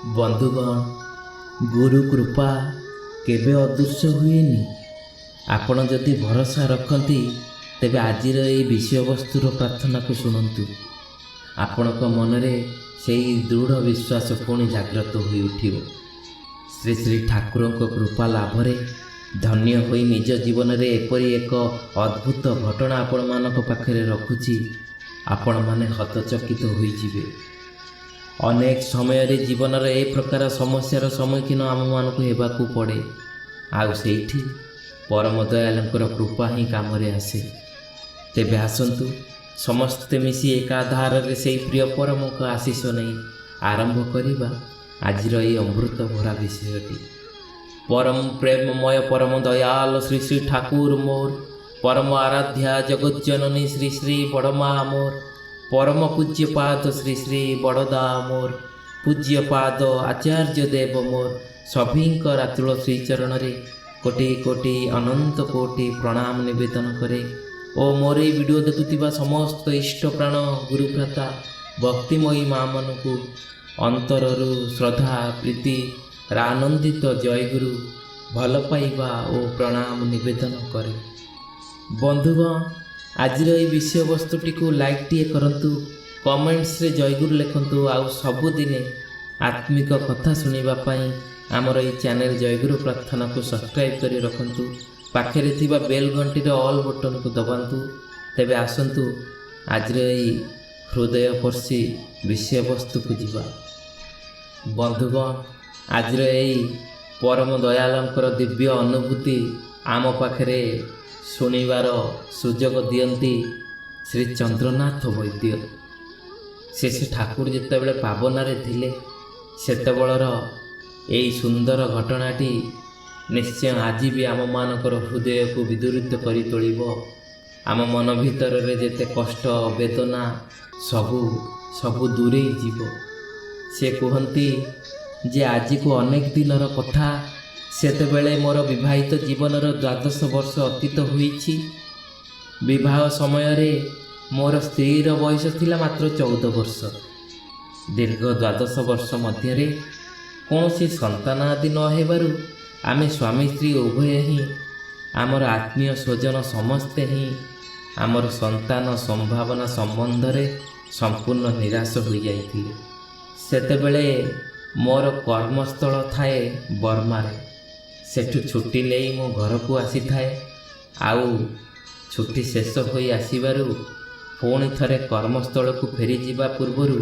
ବନ୍ଧୁଗଣ, ଗୁରୁ କୃପା କେବେ ଅଦୃଶ୍ୟ ହୁଏନି। ଆପଣ ଯଦି ଭରସା ରଖନ୍ତି ତେବେ ଆଜିର ଏହି ବିଷୟବସ୍ତୁର ପ୍ରାର୍ଥନାକୁ ଶୁଣନ୍ତୁ। ଆପଣଙ୍କ ମନରେ ସେହି ଦୃଢ଼ ବିଶ୍ୱାସ ପୁଣି ଜାଗ୍ରତ ହୋଇ ଉଠିବ। ଶ୍ରୀ ଶ୍ରୀ ଠାକୁରଙ୍କ କୃପା ଲାଭରେ ଧନ୍ୟ ହୋଇ ନିଜ ଜୀବନରେ ଏପରି ଏକ ଅଦ୍ଭୁତ ଘଟଣା ଆପଣମାନଙ୍କ ପାଖରେ ରଖୁଛି, ଆପଣମାନେ ହତଚକିତ ହୋଇଯିବେ। ଅନେକ ସମୟରେ ଜୀବନର ଏ ପ୍ରକାର ସମସ୍ୟାର ସମ୍ମୁଖୀନ ଆମମାନଙ୍କୁ ହେବାକୁ ପଡ଼େ, ଆଉ ସେଇଠି ପରମ ଦୟାଳୁଙ୍କର କୃପା ହିଁ କାମରେ ଆସେ। ତେବେ ଆସନ୍ତୁ ସମସ୍ତେ ମିଶି ଏକାଧାରରେ ସେହି ପ୍ରିୟ ପରମଙ୍କ ଆଶୀଷ ନେଇ ଆରମ୍ଭ କରିବା ଆଜିର ଏହି ଅମୃତ ଭରା ବିଷୟଟି। ପରମ ପ୍ରେମମୟ ପରମ ଦୟାଲ ଶ୍ରୀ ଶ୍ରୀ ଠାକୁର ମୋର, ପରମ ଆରାଧ୍ୟା ଜଗଜ୍ଜନନୀ ଶ୍ରୀ ଶ୍ରୀ ବଡ଼ମା ମୋର, ପରମ ପୂଜ୍ୟ ପାଦ ଶ୍ରୀ ଶ୍ରୀ ବଡ଼ଦା ମୋର, ପୂଜ୍ୟ ପାଦ ଆଚାର୍ଯ୍ୟ ଦେବ ମୋର ସଭିଙ୍କର ଆତୁଳ ଶ୍ରୀଚରଣରେ କୋଟି କୋଟି ଅନନ୍ତ କୋଟି ପ୍ରଣାମ ନିବେଦନ କରେ ଓ ମୋର ଏହି ଭିଡ଼ିଓ ଦେଖୁଥିବା ସମସ୍ତ ଇଷ୍ଟପ୍ରାଣ ଗୁରୁଭ୍ରାତା ଭକ୍ତିମୟୀ ମା'ମାନଙ୍କୁ ଅନ୍ତରରୁ ଶ୍ରଦ୍ଧା ପ୍ରୀତି ଆନନ୍ଦିତ ଜୟଗୁରୁ ଭଲ ପାଇବା ଓ ପ୍ରଣାମ ନିବେଦନ କରେ। ବନ୍ଧୁଗଣ, ଆଜିର ଏହି ବିଷୟବସ୍ତୁଟିକୁ ଲାଇକ୍ଟିଏ କରନ୍ତୁ, କମେଣ୍ଟସରେ ଜୟଗୁରୁ ଲେଖନ୍ତୁ, ଆଉ ସବୁଦିନେ ଆତ୍ମିକ କଥା ଶୁଣିବା ପାଇଁ ଆମର ଏହି ଚ୍ୟାନେଲ ଜୟଗୁରୁ ପ୍ରାର୍ଥନାକୁ ସବସ୍କ୍ରାଇବ୍ କରି ରଖନ୍ତୁ। ପାଖରେ ଥିବା ବେଲ୍ ଘଣ୍ଟିର ଅଲ୍ ବଟନକୁ ଦବାନ୍ତୁ। ତେବେ ଆସନ୍ତୁ ଆଜିର ଏହି ହୃଦୟସ୍ପର୍ଶୀ ବିଷୟବସ୍ତୁକୁ ଯିବା। ବନ୍ଧୁଗଣ, ଆଜିର ଏହି ପରମ ଦୟାଳଙ୍କର ଦିବ୍ୟ ଅନୁଭୂତି ଆମ ପାଖରେ ଶୁଣିବାର ସୁଯୋଗ ଦିଅନ୍ତି ଶ୍ରୀ ଚନ୍ଦ୍ରନାଥ ବୈଦ୍ୟ। ଶ୍ରୀ ଠାକୁର ଯେତେବେଳେ ପାବନାରେ ଥିଲେ ସେତେବେଳର ଏହି ସୁନ୍ଦର ଘଟଣାଟି ନିଶ୍ଚୟ ଆଜି ବି ଆମମାନଙ୍କର ହୃଦୟକୁ ବିଦୁରିତ କରି ତୋଳିବ। ଆମ ମନ ଭିତରରେ ଯେତେ କଷ୍ଟ ବେଦନା ସବୁ ଦୂରେଇ ଯିବ। ସେ କୁହନ୍ତି ଯେ ଆଜିକୁ ଅନେକ ଦିନର କଥା, ସେତେବେଳେ ମୋର ବିବାହିତ ଜୀବନର 12 ବର୍ଷ ଅତୀତ ହୋଇଛି। ବିବାହ ସମୟରେ ମୋର ସ୍ତ୍ରୀର ବୟସ ଥିଲା ମାତ୍ର 14 ବର୍ଷ। ଦୀର୍ଘ 12 ବର୍ଷ ମଧ୍ୟରେ କୌଣସି ସନ୍ତାନ ଆଦି ନ ହେବାରୁ ଆମେ ସ୍ୱାମୀ ସ୍ତ୍ରୀ ଉଭୟ ହିଁ, ଆମର ଆତ୍ମୀୟ ସ୍ୱଜନ ସମସ୍ତେ ହିଁ ଆମର ସନ୍ତାନ ସମ୍ଭାବନା ସମ୍ବନ୍ଧରେ ସମ୍ପୂର୍ଣ୍ଣ ନିରାଶ ହୋଇଯାଇଥିଲେ। ସେତେବେଳେ ମୋର କର୍ମସ୍ଥଳ ଥାଏ ବର୍ମାରେ। ସେଠୁ ଛୁଟି ନେଇ ମୁଁ ଘରକୁ ଆସିଥାଏ। ଆଉ ଛୁଟି ଶେଷ ହୋଇ ଆସିବାରୁ ପୁଣି ଥରେ କର୍ମସ୍ଥଳକୁ ଫେରିଯିବା ପୂର୍ବରୁ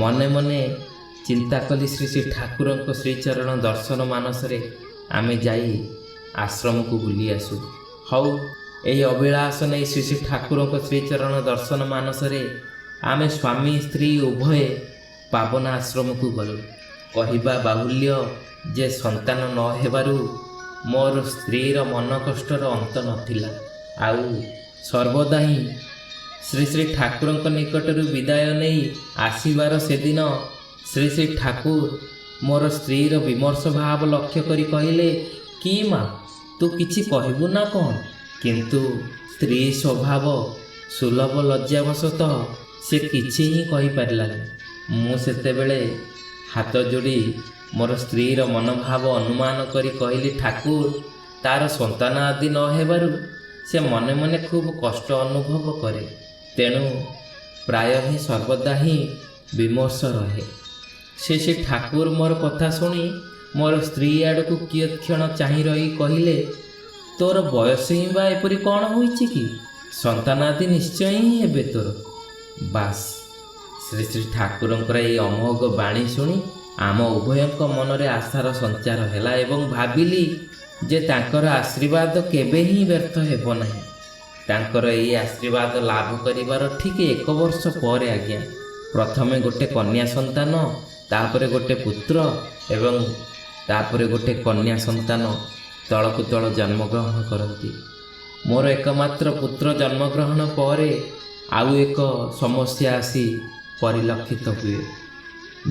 ମନେ ମନେ ଚିନ୍ତା କଲି ଶ୍ରୀ ଶ୍ରୀ ଠାକୁରଙ୍କ ଶ୍ରୀଚରଣ ଦର୍ଶନ ମାନସରେ ଆମେ ଯାଇ ଆଶ୍ରମକୁ ବୁଲି ଆସୁ। ହଉ, ଏହି ଅଭିଳାଷ ନେଇ ଶ୍ରୀ ଶ୍ରୀ ଠାକୁରଙ୍କ ଶ୍ରୀଚରଣ ଦର୍ଶନ ମାନସରେ ଆମେ ସ୍ୱାମୀ ସ୍ତ୍ରୀ ଉଭୟେ ପାବନା ଆଶ୍ରମକୁ ଗଲୁ। କହିବା ବାହୁଲ୍ୟ ଯେ ସନ୍ତାନ ନ ହେବାରୁ ମୋର ସ୍ତ୍ରୀର ମନ କଷ୍ଟର ଅନ୍ତ ନଥିଲା। ଆଉ ସର୍ବଦା ହିଁ ଶ୍ରୀ ଶ୍ରୀ ଠାକୁରଙ୍କ ନିକଟରୁ ବିଦାୟ ନେଇ ଆସିବାର ସେଦିନ ଶ୍ରୀ ଶ୍ରୀ ଠାକୁର ମୋର ସ୍ତ୍ରୀର ବିମର୍ଷ ଭାବ ଲକ୍ଷ୍ୟ କରି କହିଲେ, କି ମା, ତୁ କିଛି କହିବୁ ନା କ'ଣ? କିନ୍ତୁ ସ୍ତ୍ରୀ ସ୍ୱଭାବ ସୁଲଭ ଲଜ୍ଜାବଶତଃ ସେ କିଛି ହିଁ କହିପାରିଲାନି। ମୁଁ ସେତେବେଳେ ହାତ ଯୋଡ଼ି ମୋର ସ୍ତ୍ରୀର ମନୋଭାବ ଅନୁମାନ କରି କହିଲି, ଠାକୁର, ତାର ସନ୍ତାନ ଆଦି ନ ହେବାରୁ ସେ ମନେ ମନେ ଖୁବ୍ କଷ୍ଟ ଅନୁଭବ କରେ। ତେଣୁ ପ୍ରାୟ ହିଁ ସର୍ବଦା ହିଁ ବିମର୍ଷ ରହେ। ସେ ଠାକୁର ମୋର କଥା ଶୁଣି ମୋର ସ୍ତ୍ରୀ ଆଡ଼କୁ କିୟତ୍କ୍ଷଣ ଚାହିଁ ରହି କହିଲେ, ତୋର ବୟସ ହିଁ ବା ଏପରି କ'ଣ ହୋଇଛି କି? ସନ୍ତାନ ଆଦି ନିଶ୍ଚୟ ହିଁ ହେବେ ତୋର। ବାସ୍, ଶ୍ରୀ ଶ୍ରୀ ଠାକୁରଙ୍କର ଏହି ଅମୋଘ ବାଣୀ ଶୁଣି ଆମ ଉଭୟଙ୍କ ମନରେ ଆଶାର ସଞ୍ଚାର ହେଲା ଏବଂ ଭାବିଲି ଯେ ତାଙ୍କର ଆଶୀର୍ବାଦ କେବେ ହିଁ ବ୍ୟର୍ଥ ହେବ ନାହିଁ। ତାଙ୍କର ଏହି ଆଶୀର୍ବାଦ ଲାଭ କରିବାର ଠିକ୍ 1 ବର୍ଷ ପରେ ଆଜ୍ଞା, ପ୍ରଥମେ ଗୋଟେ କନ୍ୟା ସନ୍ତାନ, ତାପରେ ଗୋଟେ ପୁତ୍ର ଏବଂ ତାପରେ ଗୋଟେ କନ୍ୟା ସନ୍ତାନ ତଳକୁ ତଳ ଜନ୍ମଗ୍ରହଣ କରନ୍ତି। ମୋର ଏକମାତ୍ର ପୁତ୍ର ଜନ୍ମଗ୍ରହଣ ପରେ ଆଉ ଏକ ସମସ୍ୟା ଆସି ପରିଲକ୍ଷିତ ହୁଏ।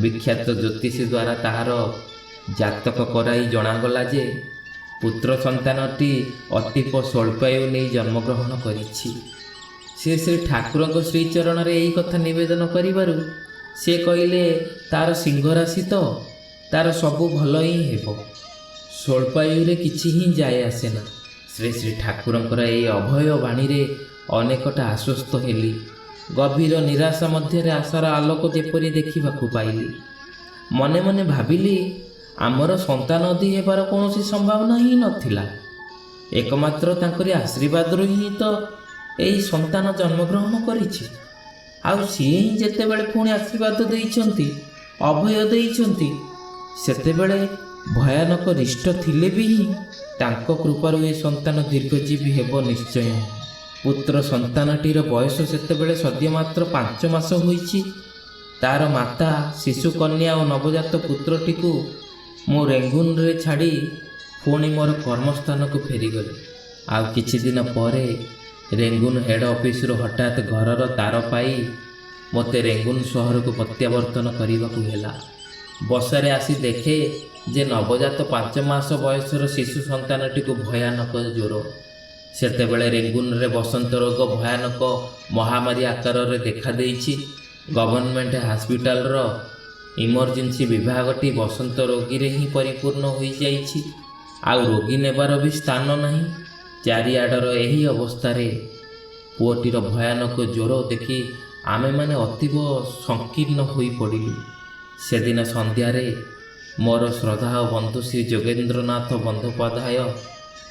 ବିଖ୍ୟାତ ଜ୍ୟୋତିଷୀ ଦ୍ୱାରା ତାହାର ଜାତକ କରାଇ ଜଣାଗଲା ଯେ ପୁତ୍ର ସନ୍ତାନଟି ଅତୀବ ସ୍ୱଳ୍ପାୟୁ ନେଇ ଜନ୍ମଗ୍ରହଣ କରିଛି। ଶ୍ରୀ ଠାକୁରଙ୍କ ଶ୍ରୀଚରଣରେ ଏହି କଥା ନିବେଦନ କରିବାରୁ ସେ କହିଲେ, ତାର ସିଂହ ରାଶି ତ, ତାର ସବୁ ଭଲ ହିଁ ହେବ। ସ୍ୱଳ୍ପାୟୁରେ କିଛି ହିଁ ଯାଏ ଆସେ ନା। ଶ୍ରୀ ଶ୍ରୀ ଠାକୁରଙ୍କର ଏହି ଅଭୟ ବାଣୀରେ ଅନେକଟା ଆଶ୍ୱସ୍ତ ହେଲି। ଗଭୀର ନିରାଶା ମଧ୍ୟରେ ଆଶାର ଆଲୋକ ଯେପରି ଦେଖିବାକୁ ପାଇଲି। ମନେ ମନେ ଭାବିଲି, ଆମର ସନ୍ତାନଦି ହେବାର କୌଣସି ସମ୍ଭାବନା ହିଁ ନଥିଲା। ଏକମାତ୍ର ତାଙ୍କରି ଆଶୀର୍ବାଦରୁ ହିଁ ତ ଏହି ସନ୍ତାନ ଜନ୍ମଗ୍ରହଣ କରିଛି। ଆଉ ସିଏ ହିଁ ଯେତେବେଳେ ପୁଣି ଆଶୀର୍ବାଦ ଦେଇଛନ୍ତି, ଅଭୟ ଦେଇଛନ୍ତି, ସେତେବେଳେ ଭୟାନକ ରିଷ୍ଟ ଥିଲେ ବି ହିଁ ତାଙ୍କ କୃପାରୁ ଏ ସନ୍ତାନ ଦୀର୍ଘଜୀବୀ ହେବ ନିଶ୍ଚୟ। ପୁତ୍ର ସନ୍ତାନଟିର ବୟସ ସେତେବେଳେ ସଦ୍ୟ ମାତ୍ର 5 ମାସ ହୋଇଛି। ତାର ମାତା, ଶିଶୁ କନ୍ୟା ଓ ନବଜାତ ପୁତ୍ରଟିକୁ ମୁଁ ରେଙ୍ଗୁନରେ ଛାଡ଼ି ପୁଣି ମୋର କର୍ମସ୍ଥାନକୁ ଫେରିଗଲି। ଆଉ କିଛି ଦିନ ପରେ ରେଙ୍ଗୁନ ହେଡ଼ ଅଫିସରୁ ହଠାତ୍ ଘରର ତାର ପାଇ ମୋତେ ରେଙ୍ଗୁନ ସହରକୁ ପ୍ରତ୍ୟାବର୍ତ୍ତନ କରିବାକୁ ହେଲା। ବସାରେ ଆସି ଦେଖେ ଯେ ନବଜାତ 5 ମାସ ବୟସର ଶିଶୁ ସନ୍ତାନଟିକୁ ଭୟାନକ ଜ୍ୱର। ସେତେବେଳେ ରେଙ୍ଗୁନରେ ବସନ୍ତ ରୋଗ ଭୟାନକ ମହାମାରୀ ଆକାରରେ ଦେଖାଦେଇଛି। ଗଭର୍ଣ୍ଣମେଣ୍ଟ ହସ୍ପିଟାଲର ଇମର୍ଜେନ୍ସି ବିଭାଗଟି ବସନ୍ତ ରୋଗୀରେ ହିଁ ପରିପୂର୍ଣ୍ଣ ହୋଇଯାଇଛି। ଆଉ ରୋଗୀ ନେବାର ବି ସ୍ଥାନ ନାହିଁ। ଚାରିଆଡ଼ର ଏହି ଅବସ୍ଥାରେ ପୁଅଟିର ଭୟାନକ ଜ୍ୱର ଦେଖି ଆମେମାନେ ଅତୀବ ସଂକୀର୍ଣ୍ଣ ହୋଇପଡ଼ିଲୁ। ସେଦିନ ସନ୍ଧ୍ୟାରେ ମୋର ଶ୍ରଦ୍ଧାୟ ବନ୍ଧୁ ଶ୍ରୀ ଯୋଗେନ୍ଦ୍ରନାଥ ବନ୍ଦୋପାଧ୍ୟାୟ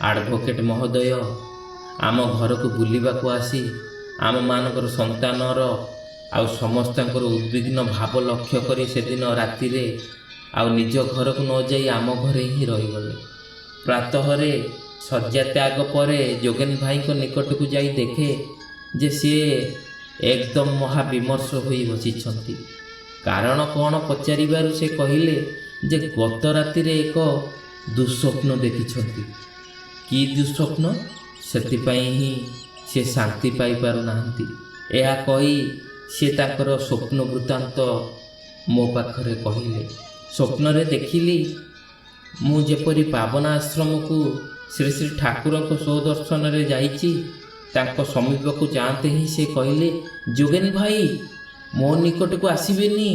ଆଡ଼ଭୋକେଟ୍ ମହୋଦୟ ଆମ ଘରକୁ ବୁଲିବାକୁ ଆସି ଆମମାନଙ୍କର ସନ୍ତାନର ଆଉ ସମସ୍ତଙ୍କର ଉଦ୍ବିଗ୍ନ ଭାବ ଲକ୍ଷ୍ୟ କରି ସେଦିନ ରାତିରେ ଆଉ ନିଜ ଘରକୁ ନ ଯାଇ ଆମ ଘରେ ହିଁ ରହିଗଲେ। ପ୍ରାତଃରେ ଶଯ୍ୟା ତ୍ୟାଗ ପରେ ଯୋଗେନ ଭାଇଙ୍କ ନିକଟକୁ ଯାଇ ଦେଖେ ଯେ ସିଏ ଏକଦମ ମହାବିମର୍ଷ ହୋଇ ବସିଛନ୍ତି। କାରଣ କ'ଣ ପଚାରିବାରୁ ସେ କହିଲେ ଯେ ଗତ ରାତିରେ ଏକ ଦୁଃସ୍ୱପ୍ନ ଦେଖିଛନ୍ତି। କି ଦୁଃସ୍ୱପ୍ନ? ସେଥିପାଇଁ ହିଁ ସେ ଶାନ୍ତି ପାଇପାରୁନାହାନ୍ତି। ଏହା କହି ସେ ତାଙ୍କର ସ୍ୱପ୍ନ ବୃତ୍ତାନ୍ତ ମୋ ପାଖରେ କହିଲେ। ସ୍ୱପ୍ନରେ ଦେଖିଲି ମୁଁ ଯେପରି ପାବନା ଆଶ୍ରମକୁ ଶ୍ରୀ ଶ୍ରୀ ଠାକୁରଙ୍କ ସ୍ୱଦର୍ଶନରେ ଯାଇଛି। ତାଙ୍କ ସମୀପକୁ ଯାଆନ୍ତେ ହିଁ ସେ କହିଲେ, ଯୋଗେନ ଭାଇ ମୋ ନିକଟକୁ ଆସିବେନି,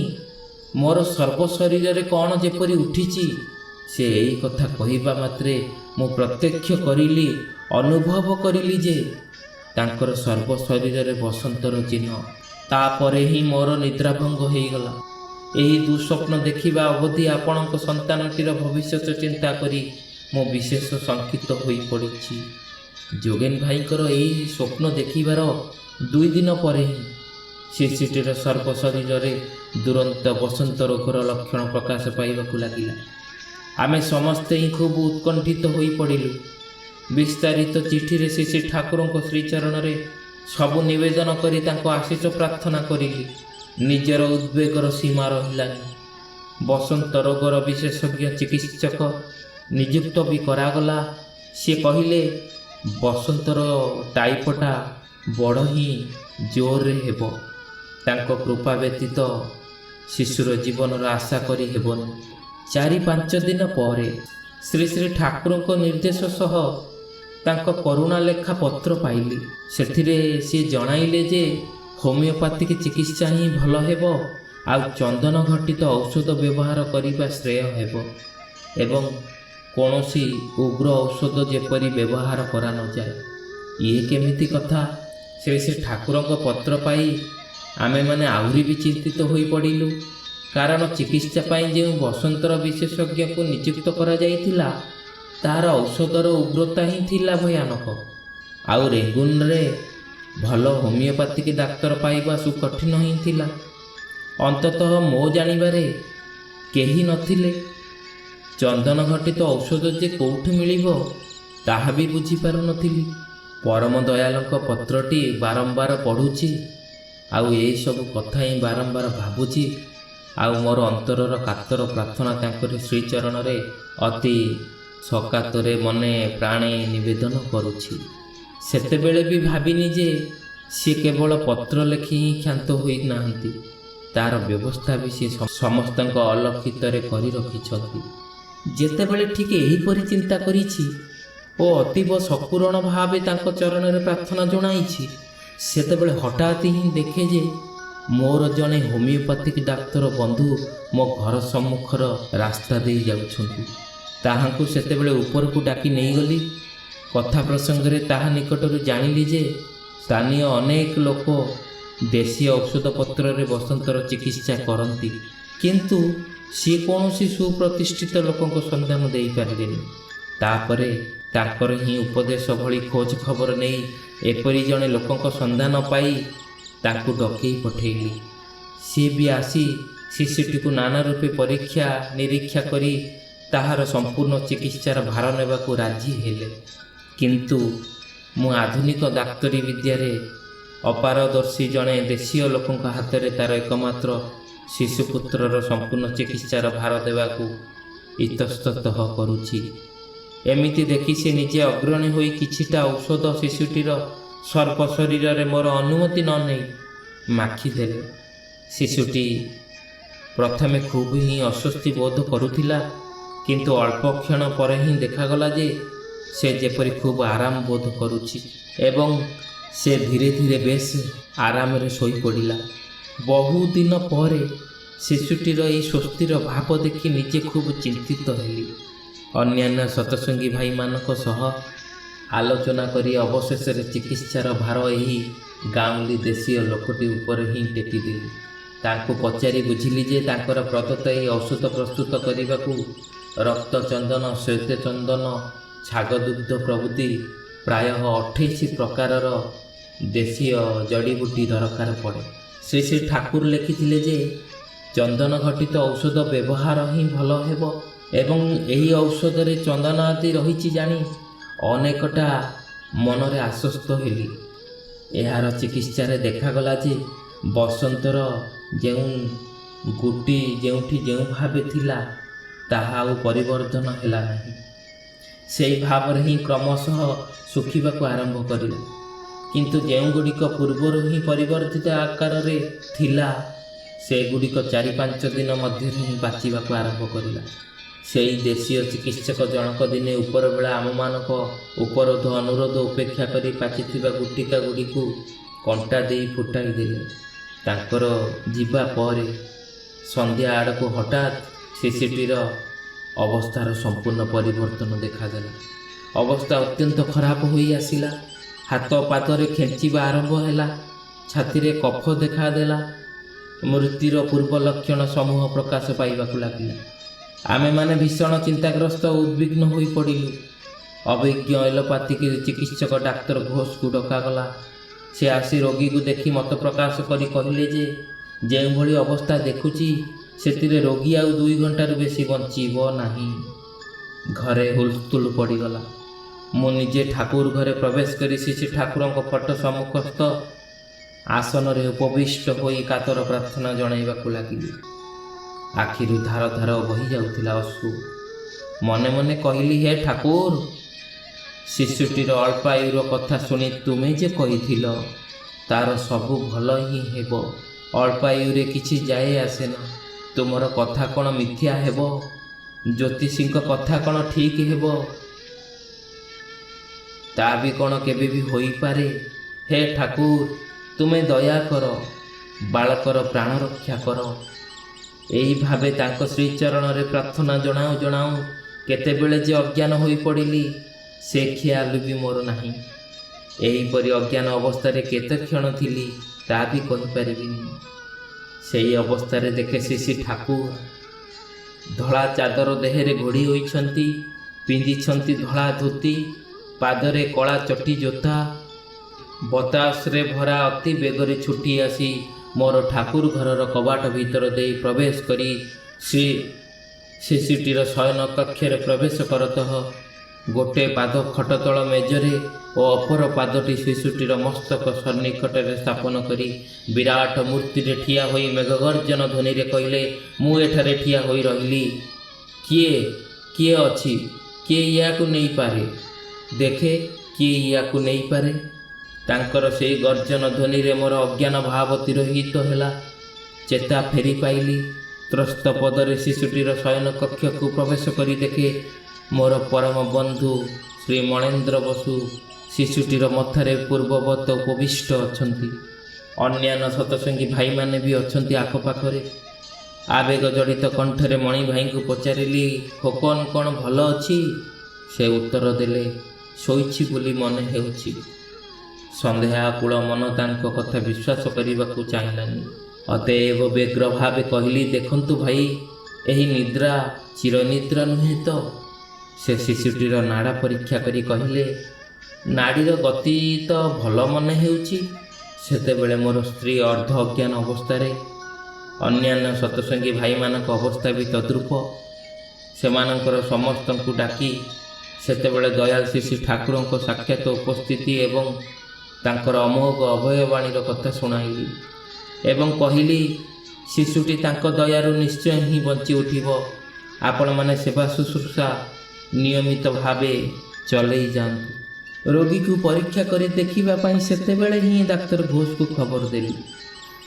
ମୋର ସର୍ବ ଶରୀରରେ କ'ଣ ଯେପରି ଉଠିଛି। ସେ ଏହି କଥା କହିବା ମାତ୍ରେ ମୁଁ ପ୍ରତ୍ୟକ୍ଷ କରିଲି, ଅନୁଭବ କରିଲି ଯେ ତାଙ୍କର ସର୍ବ ଶରୀରରେ ବସନ୍ତର ଚିହ୍ନ। ତାପରେ ହିଁ ମୋର ନିଦ୍ରାଭଙ୍ଗ ହୋଇଗଲା। ଏହି ଦୁଃସ୍ୱପ୍ନ ଦେଖିବା ଅବଧି ଆପଣଙ୍କ ସନ୍ତାନଟିର ଭବିଷ୍ୟତ ଚିନ୍ତା କରି ମୁଁ ବିଶେଷ ଶଙ୍କିତ ହୋଇପଡ଼ିଛି। ଯୋଗେନ ଭାଇଙ୍କର ଏହି ସ୍ୱପ୍ନ ଦେଖିବାର 2 ଦିନ ପରେ ହିଁ ଶିଶୁଟିର ସର୍ବ ଶରୀରରେ ଦୁରନ୍ତ ବସନ୍ତ ରୋଗର ଲକ୍ଷଣ ପ୍ରକାଶ ପାଇବାକୁ ଲାଗିଲା। ଆମେ ସମସ୍ତେ ହିଁ ଖୁବ୍ ଉତ୍କଣ୍ଠିତ ହୋଇପଡ଼ିଲୁ। ବିସ୍ତାରିତ ଚିଠିରେ ଶ୍ରୀ ଠାକୁରଙ୍କ ଶ୍ରୀଚରଣରେ ସବୁ ନିବେଦନ କରି ତାଙ୍କ ଆଶୀଷ ପ୍ରାର୍ଥନା କରିଲି। ନିଜର ଉଦ୍ବେଗର ସୀମା ରହିଲାନି। ବସନ୍ତ ରୋଗର ବିଶେଷଜ୍ଞ ଚିକିତ୍ସକ ନିଯୁକ୍ତ ବି କରାଗଲା। ସେ କହିଲେ ବସନ୍ତର ଟାଇପଟା ବଡ଼ ହିଁ ଜୋରରେ ହେବ। ତାଙ୍କ କୃପା ବ୍ୟତୀତ ଶିଶୁର ଜୀବନର ଆଶା କରି ହେବନି। 4-5 ଦିନ ପରେ ଶ୍ରୀ ଶ୍ରୀ ଠାକୁରଙ୍କ ନିର୍ଦ୍ଦେଶ ସହ ତାଙ୍କ କରୁଣା ଲେଖା ପତ୍ର ପାଇଲି। ସେଥିରେ ସେ ଜଣାଇଲେ ଯେ ହୋମିଓପାଥିକ ଚିକିତ୍ସା ହିଁ ଭଲ ହେବ, ଆଉ ଚନ୍ଦନ ଘଟିତ ଔଷଧ ବ୍ୟବହାର କରିବା ଶ୍ରେୟ ହେବ ଏବଂ କୌଣସି ଉଗ୍ର ଔଷଧ ଯେପରି ବ୍ୟବହାର କରାନଯାଏ। ଇଏ କେମିତି କଥା? ଶ୍ରୀ ଠାକୁରଙ୍କ ପତ୍ର ପାଇ ଆମେମାନେ ଆହୁରି ବି ଚିନ୍ତିତ ହୋଇପଡ଼ିଲୁ। କାରଣ ଚିକିତ୍ସା ପାଇଁ ଯେଉଁ ବସନ୍ତର ବିଶେଷଜ୍ଞକୁ ନିଯୁକ୍ତ କରାଯାଇଥିଲା, ତାହାର ଔଷଧର ଉଗ୍ରତା ହିଁ ଥିଲା ଭୟାନକ। ଆଉ ରେଙ୍ଗୁନରେ ଭଲ ହୋମିଓପାଥିକ ଡାକ୍ତର ପାଇବା ସୁକଠିନ ହିଁ ଥିଲା। ଅନ୍ତତଃ ମୋ ଜାଣିବାରେ କେହି ନଥିଲେ। ଚନ୍ଦନ ଘଟିତ ଔଷଧ ଯେ କେଉଁଠି ମିଳିବ ତାହା ବି ବୁଝିପାରୁନଥିଲି। ପରମ ଦୟାଳଙ୍କ ପତ୍ରଟି ବାରମ୍ବାର ପଢ଼ୁଛି, ଆଉ ଏହିସବୁ କଥା ହିଁ ବାରମ୍ବାର ଭାବୁଛି। ଆଉ ମୋର ଅନ୍ତରର କାତର ପ୍ରାର୍ଥନା ତାଙ୍କରି ଶ୍ରୀଚରଣରେ ଅତି ସକାତରେ ମନେ ପ୍ରାଣେ ନିବେଦନ କରୁଛି। ସେତେବେଳେ ବି ଭାବିନି ଯେ ସିଏ କେବଳ ପତ୍ର ଲେଖି ହିଁ କ୍ଷାନ୍ତ ହୋଇନାହାନ୍ତି, ତାର ବ୍ୟବସ୍ଥା ବି ସିଏ ସମସ୍ତଙ୍କ ଅଲକ୍ଷିତରେ କରି ରଖିଛନ୍ତି। ଯେତେବେଳେ ଠିକ୍ ଏହିପରି ଚିନ୍ତା କରିଛି ଓ ଅତୀବ ସକରୁଣ ଭାବେ ତାଙ୍କ ଚରଣରେ ପ୍ରାର୍ଥନା ଜଣାଇଛି, ସେତେବେଳେ ହଠାତ୍ ହିଁ ଦେଖେ ଯେ ମୋର ଜଣେ ହୋମିଓପାଥିକ ଡାକ୍ତର ବନ୍ଧୁ ମୋ ଘର ସମ୍ମୁଖର ରାସ୍ତା ଦେଇ ଯାଉଛନ୍ତି। ତାହାଙ୍କୁ ସେତେବେଳେ ଉପରକୁ ଡାକି ନେଇଗଲି। କଥା ପ୍ରସଙ୍ଗରେ ତାହା ନିକଟରୁ ଜାଣିଲି ଯେ ସ୍ଥାନୀୟ ଅନେକ ଲୋକ ଦେଶୀ ଔଷଧପତ୍ରରେ ବସନ୍ତର ଚିକିତ୍ସା କରନ୍ତି, କିନ୍ତୁ ସିଏ କୌଣସି ସୁପ୍ରତିଷ୍ଠିତ ଲୋକଙ୍କ ସନ୍ଧାନ ଦେଇପାରିଲେନି। ତାପରେ ତାଙ୍କର ହିଁ ଉପଦେଶ ଭଳି ଖୋଜ ଖବର ନେଇ ଏପରି ଜଣେ ଲୋକଙ୍କ ସନ୍ଧାନ ପାଇ ତାଙ୍କୁ ଡକେଇ ପଠେଇଲି। ସିଏ ବି ଆସି ଶିଶୁଟିକୁ ନାନା ରୂପେ ପରୀକ୍ଷା ନିରୀକ୍ଷା କରି ତାହାର ସମ୍ପୂର୍ଣ୍ଣ ଚିକିତ୍ସାର ଭାର ନେବାକୁ ରାଜି ହେଲେ। କିନ୍ତୁ ମୁଁ ଆଧୁନିକ ଡାକ୍ତରୀ ବିଦ୍ୟାରେ ଅପାରଦର୍ଶୀ ଜଣେ ଦେଶୀୟ ଲୋକଙ୍କ ହାତରେ ତାର ଏକମାତ୍ର ଶିଶୁପୁତ୍ରର ସମ୍ପୂର୍ଣ୍ଣ ଚିକିତ୍ସାର ଭାର ଦେବାକୁ ଇତସ୍ତତଃ କରୁଛି। ଏମିତି ଦେଖି ସେ ନିଜେ ଅଗ୍ରଣୀ ହୋଇ କିଛିଟା ଔଷଧ ଶିଶୁଟିର ସର୍ବ ଶରୀରରେ ମୋର ଅନୁମତି ନ ନେଇ ମାଖିଦେଲେ। ଶିଶୁଟି ପ୍ରଥମେ ଖୁବ୍ ହିଁ ଅସ୍ୱସ୍ତି ବୋଧ କରୁଥିଲା, କିନ୍ତୁ ଅଳ୍ପ କ୍ଷଣ ପରେ ହିଁ ଦେଖାଗଲା ଯେ ସେ ଯେପରି ଖୁବ୍ ଆରାମ ବୋଧ କରୁଛି ଏବଂ ସେ ଧୀରେ ଧୀରେ ବେଶ୍ ଆରାମରେ ଶୋଇପଡ଼ିଲା। ବହୁଦିନ ପରେ ଶିଶୁଟିର ଏହି ସ୍ୱସ୍ତିର ଭାବ ଦେଖି ନିଜେ ଖୁବ୍ ଚିନ୍ତିତ ହେଲି। ଅନ୍ୟାନ୍ୟ ସତସଙ୍ଗୀ ଭାଇମାନଙ୍କ ସହ ଆଲୋଚନା କରି ଅବଶେଷରେ ଚିକିତ୍ସାର ଭାର ଏହି ଗାଉଁଲି ଦେଶୀୟ ଲୋକଟି ଉପରେ ହିଁ ଟେକିଦେଲି। ତାଙ୍କୁ ପଚାରି ବୁଝିଲି ଯେ ତାଙ୍କର ପ୍ରଦତ୍ତ ଏହି ଔଷଧ ପ୍ରସ୍ତୁତ କରିବାକୁ ରକ୍ତ ଚନ୍ଦନ, ଶ୍ୱେତ ଚନ୍ଦନ, ଛାଗଦୁଗ୍ଧ ପ୍ରଭୃତି ପ୍ରାୟ 28 ପ୍ରକାରର ଦେଶୀୟ ଜଡ଼ିବୁଟି ଦରକାର ପଡ଼େ। ଶ୍ରୀ ଶ୍ରୀ ଠାକୁର ଲେଖିଥିଲେ ଯେ ଚନ୍ଦନ ଘଟିତ ଔଷଧ ବ୍ୟବହାର ହିଁ ଭଲ ହେବ ଏବଂ ଏହି ଔଷଧରେ ଚନ୍ଦନ ଆଦି ରହିଛି ଜାଣି ଅନେକଟା ମନରେ ଆଶ୍ୱସ୍ତ ହେଲି। ଏହାର ଚିକିତ୍ସାରେ ଦେଖାଗଲା ଯେ ବସନ୍ତର ଯେଉଁ ଗୋଟି ଯେଉଁଠି ଯେଉଁ ଭାବେ ଥିଲା ତାହା ଆଉ ପରିବର୍ତ୍ତନ ହେଲା ନାହିଁ। ସେହି ଭାବରେ ହିଁ କ୍ରମଶଃ ଶୁଖିବାକୁ ଆରମ୍ଭ କରିଲା, କିନ୍ତୁ ଯେଉଁଗୁଡ଼ିକ ପୂର୍ବରୁ ହିଁ ପରିବର୍ତ୍ତିତ ଆକାରରେ ଥିଲା ସେଗୁଡ଼ିକ 4-5 ଦିନ ମଧ୍ୟରେ ହିଁ ପାଚିବାକୁ ଆରମ୍ଭ କରିଲା। ସେହି ଦେଶୀୟ ଚିକିତ୍ସକ ଜଣକ ଦିନେ ଉପରବେଳା ଆମମାନଙ୍କ ଉପରୋଧ ଅନୁରୋଧ ଉପେକ୍ଷା କରି ପାଚିଥିବା ଗୁଟିକା ଗୁଡ଼ିକୁ କଣ୍ଟା ଦେଇ ଫୁଟାଇ ଦେଲେ। ତାଙ୍କର ଯିବା ପରେ ସନ୍ଧ୍ୟା ଆଡ଼କୁ ହଠାତ୍ ଶିଶୁଟିର ଅବସ୍ଥାର ସମ୍ପୂର୍ଣ୍ଣ ପରିବର୍ତ୍ତନ ଦେଖାଦେଲା। ଅବସ୍ଥା ଅତ୍ୟନ୍ତ ଖରାପ ହୋଇ ଆସିଲା। ହାତ ପାଦରେ ଖେଞ୍ଚିବା ଆରମ୍ଭ ହେଲା, ଛାତିରେ କଫ ଦେଖାଦେଲା, ମୃତ୍ୟୁର ପୂର୍ବ ଲକ୍ଷଣ ସମୂହ ପ୍ରକାଶ ପାଇବାକୁ ଲାଗିଲା। ଆମେମାନେ ଭୀଷଣ ଚିନ୍ତାଗ୍ରସ୍ତ ଓ ଉଦ୍ବିଗ୍ନ ହୋଇ ପଡ଼ିଲୁ। ଅଭିଜ୍ଞ ଏଲୋପାଥିକ ଚିକିତ୍ସକ ଡାକ୍ତର ଘୋଷକୁ ଡକାଗଲା। ସେ ଆସି ରୋଗୀକୁ ଦେଖି ମତ ପ୍ରକାଶ କରି କହିଲେ ଯେ ଯେଉଁଭଳି ଅବସ୍ଥା ଦେଖୁଛି ସେଥିରେ ରୋଗୀ ଆଉ 2 ଘଣ୍ଟାରୁ ବେଶୀ ବଞ୍ଚିବ ନାହିଁ। ଘରେ ହୁଲସ୍ଥୁଲ ପଡ଼ିଗଲା। ମୁଁ ନିଜେ ଠାକୁର ଘରେ ପ୍ରବେଶ କରି ଶ୍ରୀ ଠାକୁରଙ୍କ ଫଟୋ ସମ୍ମୁଖସ୍ଥ ଆସନରେ ଉପବିଷ୍ଟ ହୋଇ କାତର ପ୍ରାର୍ଥନା ଜଣାଇବାକୁ ଲାଗିଲି। ଆଖିରୁ ଧାର ଧାର ବହି ଯାଉଥିଲା ଅଶ୍ରୁ। ମନେ ମନେ କହିଲି, ହେ ଠାକୁର, ଶିଶୁଟିର ଅଳ୍ପାୟୁର କଥା ଶୁଣି ତୁମେ ଯେ କହିଥିଲ ତାର ସବୁ ଭଲ ହିଁ ହେବ, ଅଳ୍ପାୟୁରେ କିଛି ଯାଏ ଆସେନା। ତୁମର କଥା କ'ଣ ମିଥ୍ୟା ହେବ? ଜ୍ୟୋତିଷୀଙ୍କ କଥା କ'ଣ ଠିକ୍ ହେବ? ତା ବି କ'ଣ କେବେ ବି ହୋଇପାରେ? ହେ ଠାକୁର, ତୁମେ ଦୟା କର, ବାଳକର ପ୍ରାଣ ରକ୍ଷା କର। ଏହି ଭାବେ ତାଙ୍କ ଶ୍ରୀଚରଣରେ ପ୍ରାର୍ଥନା ଜଣାଉ ଜଣାଉ କେତେବେଳେ ଯେ ଅଜ୍ଞାନ ହୋଇପଡ଼ିଲି ସେ ଖିଆଲ ବି ମୋର ନାହିଁ। ଏହିପରି ଅଜ୍ଞାନ ଅବସ୍ଥାରେ କେତେ କ୍ଷଣ ଥିଲି ତା ବି କହିପାରିବିନି। ସେହି ଅବସ୍ଥାରେ ଦେଖେ ଶ୍ରୀ ଠାକୁର ଧଳା ଚାଦର ଦେହରେ ଘୋଡ଼ି ହୋଇଛନ୍ତି, ପିନ୍ଧିଛନ୍ତି ଧଳା ଧୋତି, ପାଦରେ କଳା ଚଟି ଜୋତା। ବତାସରେ ଭରା ଅତି ବେଗରେ ଛୁଟି ଆସି ମୋର ଠାକୁର ଘରର କବାଟ ଭିତର ଦେଇ ପ୍ରବେଶ କରି ଶିଶୁଟିର ଶୟନ କକ୍ଷରେ ପ୍ରବେଶ କରତଃ ଗୋଟେ ପାଦ ଖଟତଳ ମେଜରେ ଓ ଅପର ପାଦଟି ଶିଶୁଟିର ମସ୍ତକ ସନ୍ନିକଟରେ ସ୍ଥାପନ କରି ବିରାଟ ମୂର୍ତ୍ତିରେ ଠିଆ ହୋଇ ମେଘଗର୍ଜନ ଧ୍ୱନିରେ କହିଲେ, ମୁଁ ଏଠାରେ ଠିଆ ହୋଇ ରହିଲି। କିଏ ଅଛି? କିଏ ୟାକୁ ନେଇପାରେ? ଦେଖେ କିଏ ୟାକୁ ନେଇପାରେ? ତାଙ୍କର ସେହି ଗର୍ଜନ ଧ୍ୱନିରେ ମୋର ଅଜ୍ଞାନ ଭାବ ତିରୋହିତ ହେଲା। ଚେତା ଫେରି ପାଇଲି। ତ୍ରସ୍ତ ପଦରେ ଶିଶୁଟିର ଶୟନ କକ୍ଷକୁ ପ୍ରବେଶ କରି ଦେଖେ ମୋର ପରମ ବନ୍ଧୁ ଶ୍ରୀ ମଣେନ୍ଦ୍ର ବସୁ ଶିଶୁଟିର ମଥାରେ ପୂର୍ବବତ ଉପବିଷ୍ଟ ଅଛନ୍ତି। ଅନ୍ୟାନ୍ୟ ସତସଙ୍ଗୀ ଭାଇମାନେ ବି ଅଛନ୍ତି ଆଖପାଖରେ। ଆବେଗ ଜଡ଼ିତ କଣ୍ଠରେ ମଣି ଭାଇଙ୍କୁ ପଚାରିଲି, ଖୋକନ କ'ଣ ଭଲ ଅଛି? ସେ ଉତ୍ତର ଦେଲେ, ଶୋଇଛି ବୋଲି ମନେ ହେଉଛି। ସନ୍ଦେହାକୁଳ ମନ ତାଙ୍କ କଥା ବିଶ୍ୱାସ କରିବାକୁ ଚାହିଁଲାନି। ଅତଏବ ବ୍ୟଗ୍ର ଭାବେ କହିଲି, ଦେଖନ୍ତୁ ଭାଇ, ଏହି ନିଦ୍ରା ଚିରନିଦ୍ରା ନୁହେଁ ତ? ସେ ଶିଶୁଟିର ନାଡ଼ା ପରୀକ୍ଷା କରି କହିଲେ, ନାଡ଼ୀର ଗତି ତ ଭଲ ମନେ ହେଉଛି। ସେତେବେଳେ ମୋର ସ୍ତ୍ରୀ ଅର୍ଦ୍ଧ ଅଜ୍ଞାନ ଅବସ୍ଥାରେ। ଅନ୍ୟାନ୍ୟ ସତସଙ୍ଗୀ ଭାଇମାନଙ୍କ ଅବସ୍ଥା ବି ତଦ୍ରୂପ। ସେମାନଙ୍କର ସମସ୍ତଙ୍କୁ ଡାକି ସେତେବେଳେ ଦୟାଳ ଶ୍ରୀ ଠାକୁରଙ୍କ ସାକ୍ଷାତ ଉପସ୍ଥିତି ଏବଂ ତାଙ୍କର ଅମୋଘ ଅଭୟବାଣୀର କଥା ଶୁଣାଇଲି ଏବଂ କହିଲି, ଶିଶୁଟି ତାଙ୍କ ଦୟାରୁ ନିଶ୍ଚୟ ହିଁ ବଞ୍ଚି ଉଠିବ। ଆପଣମାନେ ସେବା ଶୁଶ୍ରୂଷା ନିୟମିତ ଭାବେ ଚଲେଇ ଯାଆନ୍ତୁ। ରୋଗୀକୁ ପରୀକ୍ଷା କରି ଦେଖିବା ପାଇଁ ସେତେବେଳେ ହିଁ ଡାକ୍ତର ଘୋଷକୁ ଖବର ଦେଲି।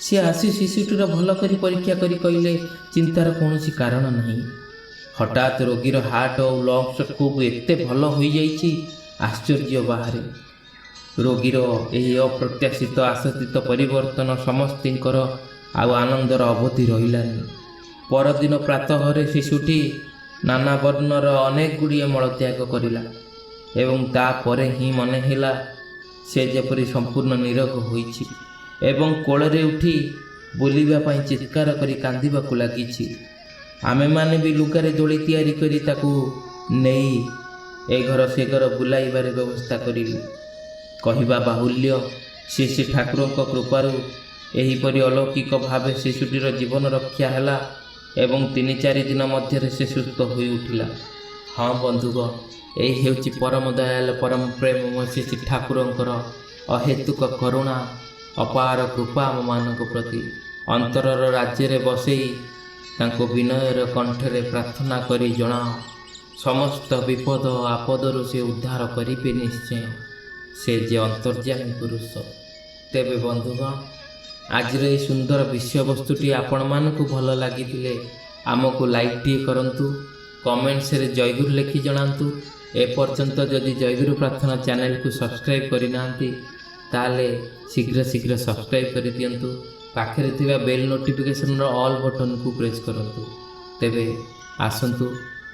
ସେ ଆସି ଶିଶୁଟିର ଭଲ କରି ପରୀକ୍ଷା କରି କହିଲେ, ଚିନ୍ତାର କୌଣସି କାରଣ ନାହିଁ। ହଠାତ୍ ରୋଗୀର ହାର୍ଟ ଓ ଲଙ୍ଗସ ଖୁବ୍ ଏତେ ଭଲ ହୋଇଯାଇଛି, ଆଶ୍ଚର୍ଯ୍ୟ ବାହାରେ। ରୋଗୀର ଏହି ଅପ୍ରତ୍ୟାଶିତ ଆଶାତୀତ ପରିବର୍ତ୍ତନ ସମସ୍ତଙ୍କର ଆଉ ଆନନ୍ଦର ଅବଧି ରହିଲାନି। ପରଦିନ ପ୍ରାତଃରେ ଶିଶୁଟି ନାନା ବର୍ଣ୍ଣର ଅନେକ ଗୁଡ଼ିଏ ମଳତ୍ୟାଗ କରିଲା ଏବଂ ତାପରେ ହିଁ ମନେ ହେଲା ସେ ଯେପରି ସମ୍ପୂର୍ଣ୍ଣ ନିରୋଗ ହୋଇଛି ଏବଂ କୋଳରେ ଉଠି ବୁଲିବା ପାଇଁ ଚିତ୍କାର କରି କାନ୍ଦିବାକୁ ଲାଗିଛି। ଆମେମାନେ ବି ଲୁଗାରେ ଦୋଳି ତିଆରି କରି ତାକୁ ନେଇ ଏ ଘର ସେ ଘର ବୁଲାଇବାରେ ବ୍ୟବସ୍ଥା କରିଲୁ। କହିବା ବାହୁଲ୍ୟ, ଶ୍ରୀ ଠାକୁରଙ୍କ କୃପାରୁ ଏହିପରି ଅଲୌକିକ ଭାବେ ଶିଶୁଟିର ଜୀବନ ରକ୍ଷା ହେଲା ଏବଂ 3-4 ଦିନ ମଧ୍ୟରେ ସେ ସୁସ୍ଥ ହୋଇ ଉଠିଲା। ହଁ ବନ୍ଧୁଗଣ, ଏହି ହେଉଛି ପରମ ଦୟାଳ ପରମ ପ୍ରେମମୟ ଶ୍ରୀ ଠାକୁରଙ୍କର ଅହେତୁକ କରୁଣା ଅପାର କୃପା ଆମମାନଙ୍କ ପ୍ରତି। ଅନ୍ତରର ରାଜ୍ୟରେ ବସେଇ ତାଙ୍କୁ ବିନୟର କଣ୍ଠରେ ପ୍ରାର୍ଥନା କରି ଜଣାଅ, ସମସ୍ତ ବିପଦ ଆପଦରୁ ସେ ଉଦ୍ଧାର କରିବେ ନିଶ୍ଚୟ। ସେ ଯେ ଅନ୍ତର୍ଯ୍ୟାମୀ ପୁରୁଷ। ତେବେ ବନ୍ଧୁଗଣ, ଆଜିର ଏହି ସୁନ୍ଦର ବିଷୟବସ୍ତୁଟି ଆପଣମାନଙ୍କୁ ଭଲ ଲାଗିଥିଲେ ଆମକୁ ଲାଇକ୍ଟିଏ କରନ୍ତୁ, କମେଣ୍ଟସରେ ଜୟଗୁରୁ ଲେଖି ଜଣାନ୍ତୁ। ଏପର୍ଯ୍ୟନ୍ତ ଯଦି ଜୟଗୁରୁ ପ୍ରାର୍ଥନା ଚ୍ୟାନେଲକୁ ସବସ୍କ୍ରାଇବ୍ କରିନାହାନ୍ତି ତାହେଲେ ଶୀଘ୍ର ସବସ୍କ୍ରାଇବ୍ କରିଦିଅନ୍ତୁ। ପାଖରେ ଥିବା ବେଲ୍ ନୋଟିଫିକେସନର ଅଲ୍ ବଟନକୁ ପ୍ରେସ୍ କରନ୍ତୁ। ତେବେ ଆସନ୍ତୁ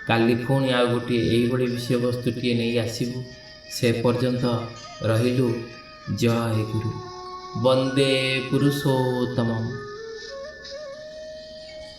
କାଲି ପୁଣି ଆଉ ଗୋଟିଏ ଏହିଭଳି ବିଷୟବସ୍ତୁଟିଏ ନେଇ ଆସିବୁ। ସେ ପର୍ଯ୍ୟନ୍ତ ରହିଲୁ। ଜୟ ଗୁରୁ। ବନ୍ଦେ ପୁରୁଷୋତ୍ତମମ୍।